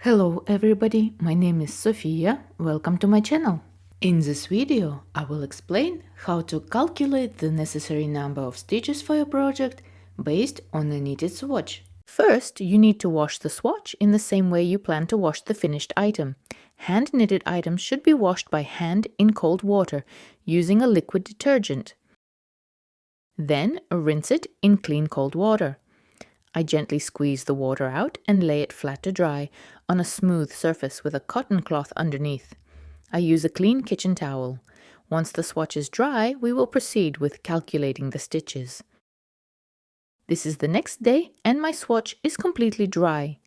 Hello everybody, my name is Sofia, welcome to my channel. In this video, I will explain how to calculate the necessary number of stitches for your project based on a knitted swatch. First, you need to wash the swatch in the same way you plan to wash the finished item. Hand knitted items should be washed by hand in cold water using a liquid detergent. Then rinse it in clean cold water. I gently squeeze the water out and lay it flat to dry on a smooth surface with a cotton cloth underneath. I use a clean kitchen towel. Once the swatch is dry, we will proceed with calculating the stitches. This is the next day and my swatch is completely dry.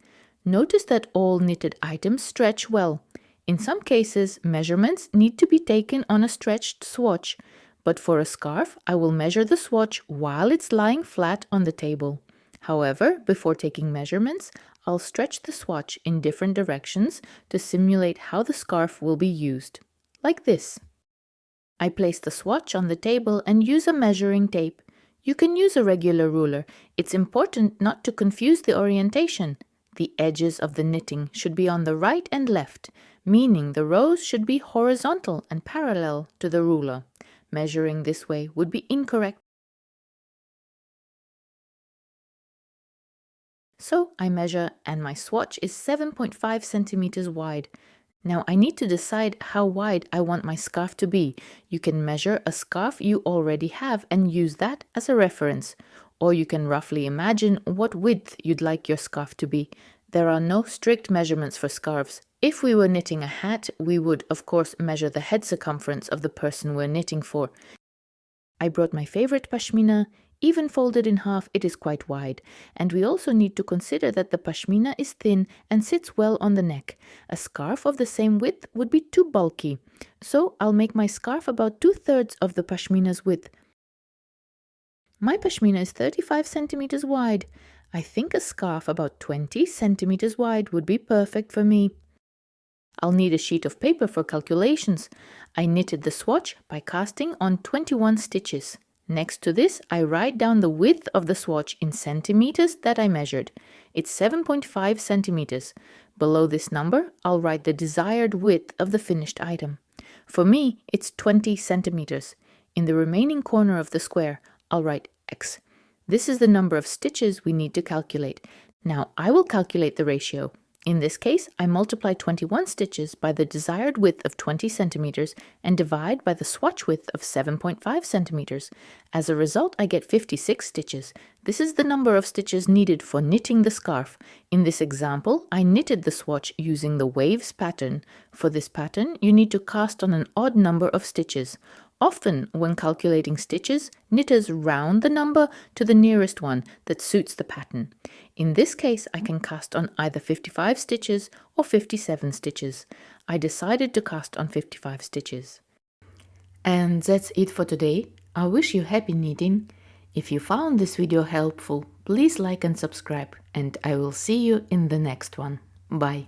Notice that all knitted items stretch well. In some cases, measurements need to be taken on a stretched swatch, but for a scarf, I will measure the swatch while it's lying flat on the table. However, before taking measurements, I'll stretch the swatch in different directions to simulate how the scarf will be used, like this. I place the swatch on the table and use a measuring tape. You can use a regular ruler. It's important not to confuse the orientation. The edges of the knitting should be on the right and left, meaning the rows should be horizontal and parallel to the ruler. Measuring this way would be incorrect. So I measure and my swatch is 7.5 centimeters wide. Now I need to decide how wide I want my scarf to be. You can measure a scarf you already have and use that as a reference. Or you can roughly imagine what width you'd like your scarf to be. There are no strict measurements for scarves. If we were knitting a hat, we would of course measure the head circumference of the person we're knitting for. I brought my favorite pashmina. Even folded in half, it is quite wide, and we also need to consider that the pashmina is thin and sits well on the neck. A scarf of the same width would be too bulky, so I'll make my scarf about 2/3 of the pashmina's width. My pashmina is 35 centimeters wide. I think a scarf about 20 centimeters wide would be perfect for me. I'll need a sheet of paper for calculations. I knitted the swatch by casting on 21 stitches. Next to this, I write down the width of the swatch in centimeters that I measured. It's 7.5 centimeters. Below this number, I'll write the desired width of the finished item. For me, it's 20 centimeters. In the remaining corner of the square, I'll write X. This is the number of stitches we need to calculate. Now I will calculate the ratio. In this case, I multiply 21 stitches by the desired width of 20 centimeters and divide by the swatch width of 7.5 centimeters. As a result, I get 56 stitches. This is the number of stitches needed for knitting the scarf. In this example, I knitted the swatch using the waves pattern. For this pattern, you need to cast on an odd number of stitches. Often, when calculating stitches, knitters round the number to the nearest one that suits the pattern. In this case, I can cast on either 55 stitches or 57 stitches. I decided to cast on 55 stitches. And that's it for today. I wish you happy knitting. If you found this video helpful, please like and subscribe, and I will see you in the next one. Bye.